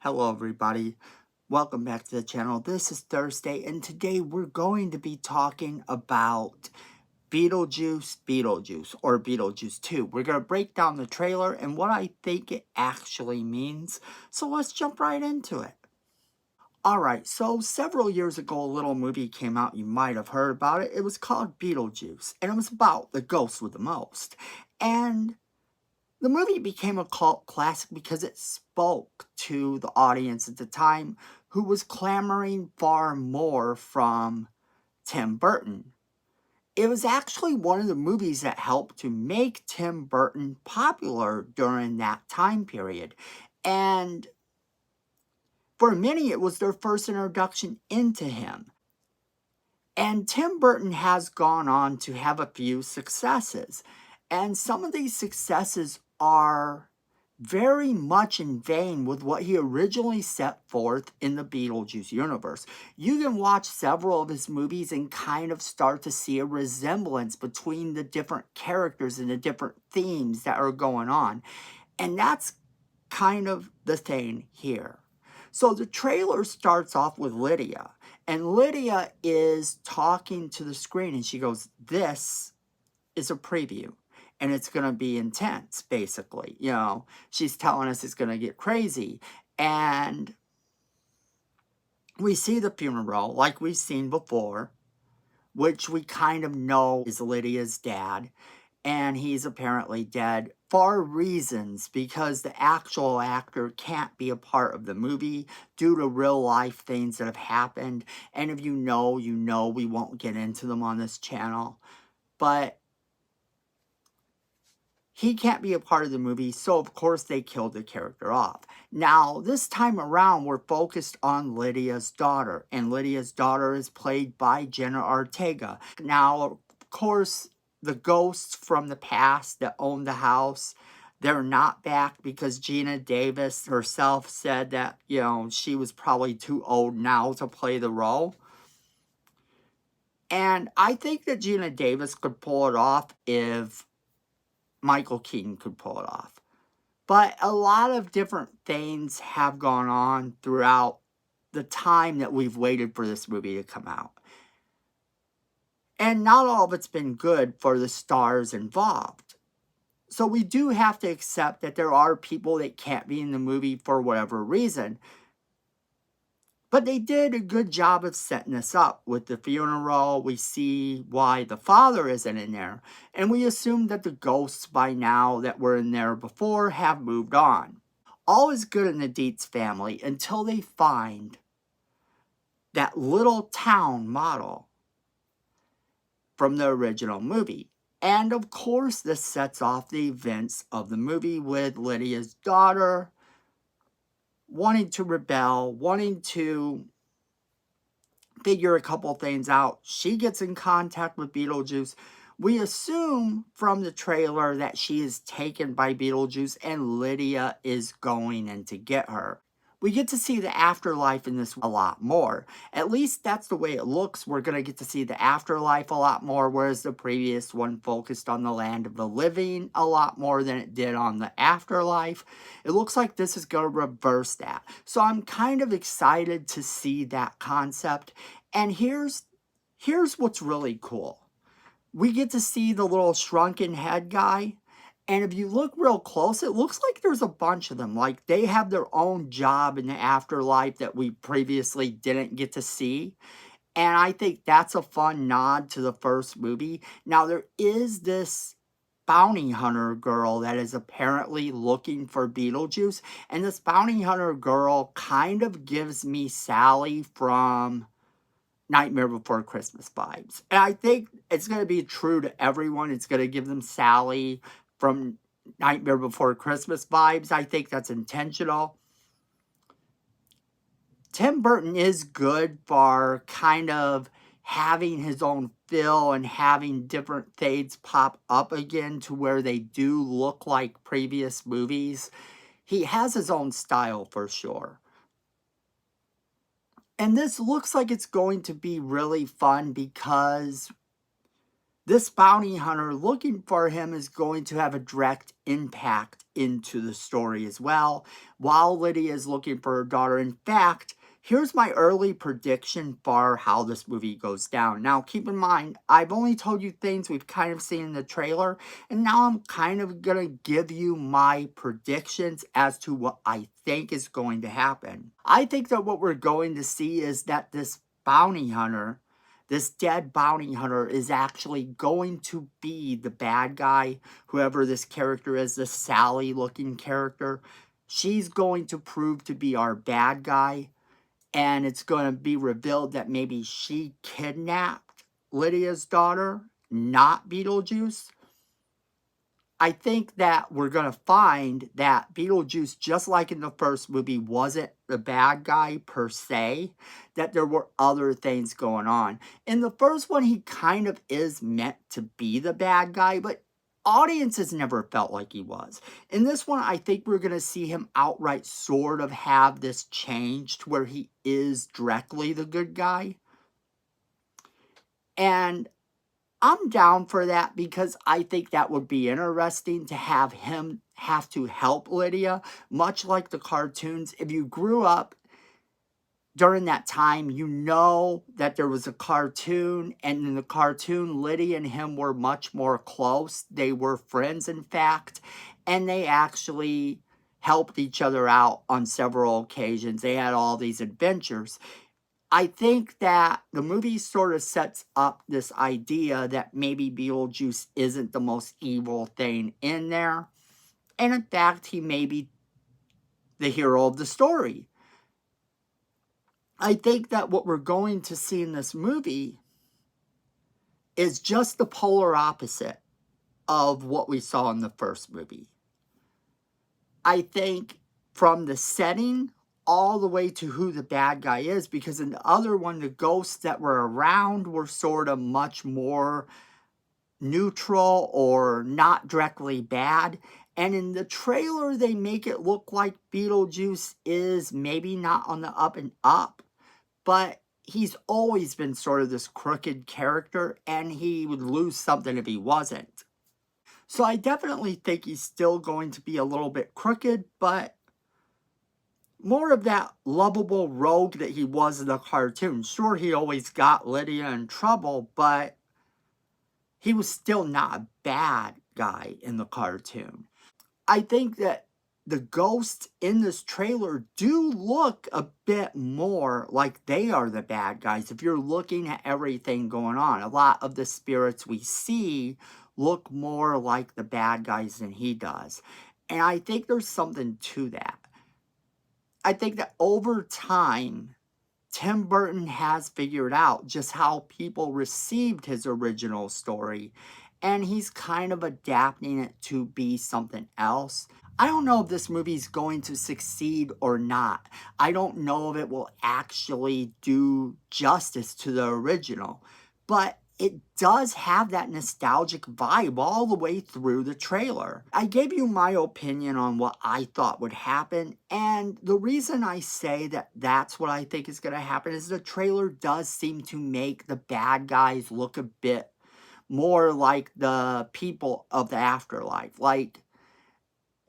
Hello everybody, welcome back to the channel. This is Thursday and today we're going to be talking about Beetlejuice or Beetlejuice 2. We're going to break down the trailer and what I think it actually means. So let's jump right into it. Alright, so several years ago a little movie came out, you might have heard about it. It was called Beetlejuice and it was about the ghost with the most. And the movie became a cult classic because it spoke to the audience at the time who was clamoring far more from Tim Burton. It was actually one of the movies that helped to make Tim Burton popular during that time period. And for many, it was their first introduction into him. And Tim Burton has gone on to have a few successes. And some of these successes are very much in vein with what he originally set forth in the Beetlejuice universe. You can watch several of his movies and kind of start to see a resemblance between the different characters and the different themes that are going on. And that's kind of the thing here. So the trailer starts off with Lydia, and Lydia is talking to the screen, and she goes, "This is a preview, and it's going to be intense, basically." You know, she's telling us it's going to get crazy. And we see the funeral like we've seen before, which we kind of know is Lydia's dad. And he's apparently dead for reasons because the actual actor can't be a part of the movie due to real life things that have happened. And if you know, we won't get into them on this channel. But he can't be a part of the movie, so of course they killed the character off. Now, this time around, we're focused on Lydia's daughter, and Lydia's daughter is played by Jenna Ortega. Now, of course, the ghosts from the past that owned the house, they're not back because Gina Davis herself said that, you know, she was probably too old now to play the role. And I think that Gina Davis could pull it off if Michael Keaton could pull it off. But a lot of different things have gone on throughout the time that we've waited for this movie to come out. And not all of it's been good for the stars involved. So we do have to accept that there are people that can't be in the movie for whatever reason. But they did a good job of setting us up with the funeral. We see why the father isn't in there. And we assume that the ghosts by now that were in there before have moved on. All is good in the Dietz family until they find that little town model from the original movie. And of course, this sets off the events of the movie with Lydia's daughter wanting to rebel, wanting to figure a couple things out. She gets in contact with Beetlejuice. We assume from the trailer that she is taken by Beetlejuice and Lydia is going in to get her. We get to see the afterlife in this a lot more. At least that's the way it looks. We're going to get to see the afterlife a lot more, whereas the previous one focused on the land of the living a lot more than it did on the afterlife. It looks like this is going to reverse that. So I'm kind of excited to see that concept. And here's what's really cool. We get to see the little shrunken head guy. And if you look real close, it looks like there's a bunch of them. Like they have their own job in the afterlife that we previously didn't get to see. And I think that's a fun nod to the first movie. Now, there is this bounty hunter girl that is apparently looking for Beetlejuice. And this bounty hunter girl kind of gives me Sally from Nightmare Before Christmas vibes. And I think it's going to be true to everyone. It's going to give them Sally from Nightmare Before Christmas vibes. I think that's intentional. Tim Burton is good for kind of having his own feel and having different things pop up again to where they do look like previous movies. He has his own style for sure. And this looks like it's going to be really fun because This bounty hunter looking for him is going to have a direct impact into the story as well, while Lydia is looking for her daughter. In fact, here's my early prediction for how this movie goes down. Now, keep in mind, I've only told you things we've kind of seen in the trailer, and now I'm kind of going to give you my predictions as to what I think is going to happen. I think that what we're going to see is that this bounty hunter, this dead bounty hunter, is actually going to be the bad guy, whoever this character is, this Sally looking character. She's going to prove to be our bad guy, and it's going to be revealed that maybe she kidnapped Lydia's daughter, not Beetlejuice. I think that we're going to find that Beetlejuice, just like in the first movie, wasn't the bad guy per se, that there were other things going on. In the first one, he kind of is meant to be the bad guy, but audiences never felt like he was. In this one, I think we're going to see him outright sort of have this change to where he is directly the good guy. And I'm down for that because I think that would be interesting to have him have to help Lydia, much like the cartoons. If you grew up during that time, you know that there was a cartoon, and in the cartoon, Lydia and him were much more close. They were friends, in fact, and they actually helped each other out on several occasions. They had all these adventures. I think that the movie sort of sets up this idea that maybe Beetlejuice isn't the most evil thing in there. And in fact, he may be the hero of the story. I think that what we're going to see in this movie is just the polar opposite of what we saw in the first movie. I think from the setting all the way to who the bad guy is, because in the other one, the ghosts that were around were sort of much more neutral or not directly bad. And in the trailer, they make it look like Beetlejuice is maybe not on the up and up, but he's always been sort of this crooked character, and he would lose something if he wasn't. So I definitely think he's still going to be a little bit crooked, but more of that lovable rogue that he was in the cartoon. Sure, he always got Lydia in trouble, but he was still not a bad guy in the cartoon. I think that the ghosts in this trailer do look a bit more like they are the bad guys. If you're looking at everything going on, a lot of the spirits we see look more like the bad guys than he does. And I think there's something to that. I think that over time, Tim Burton has figured out just how people received his original story, and he's kind of adapting it to be something else. I don't know if this movie's going to succeed or not. I don't know if it will actually do justice to the original, but it does have that nostalgic vibe all the way through the trailer. I gave you my opinion on what I thought would happen, and the reason I say that that's what I think is going to happen is the trailer does seem to make the bad guys look a bit more like the people of the afterlife. Like,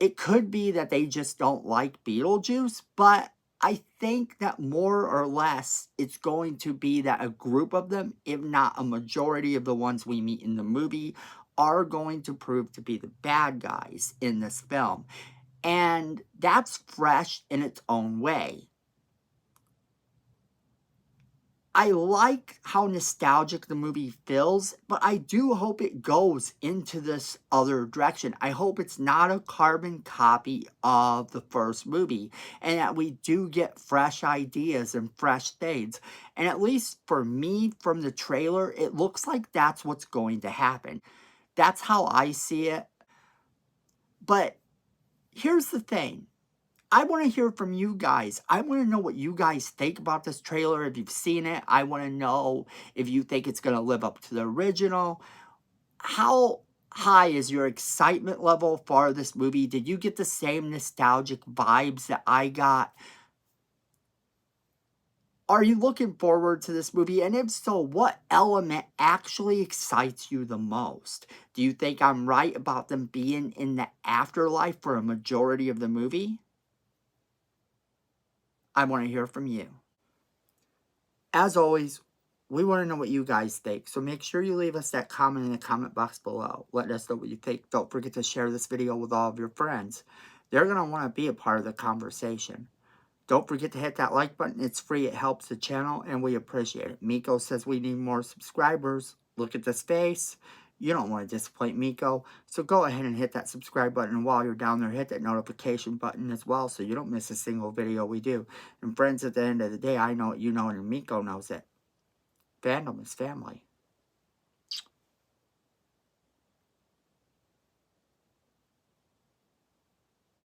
it could be that they just don't like Beetlejuice, but I think that more or less it's going to be that a group of them, if not a majority of the ones we meet in the movie, are going to prove to be the bad guys in this film. And that's fresh in its own way. I like how nostalgic the movie feels, but I do hope it goes into this other direction. I hope it's not a carbon copy of the first movie, and that we do get fresh ideas and fresh things. And at least for me, from the trailer, it looks like that's what's going to happen. That's how I see it. But here's the thing. I want to hear from you guys. I want to know what you guys think about this trailer. If you've seen it, I want to know if you think it's going to live up to the original. How high is your excitement level for this movie? Did you get the same nostalgic vibes that I got? Are you looking forward to this movie? And if so, what element actually excites you the most? Do you think I'm right about them being in the afterlife for a majority of the movie? I want to hear from you. As always, we want to know what you guys think. So make sure you leave us that comment in the comment box below. Let us know what you think. Don't forget to share this video with all of your friends. They're going to want to be a part of the conversation. Don't forget to hit that like button. It's free. It helps the channel, and we appreciate it. Miko says we need more subscribers. Look at this face. You don't want to disappoint Miko. So go ahead and hit that subscribe button. And while you're down there, hit that notification button as well so you don't miss a single video we do. And friends, at the end of the day, I know it, you know it, and Miko knows it. Fandom is family.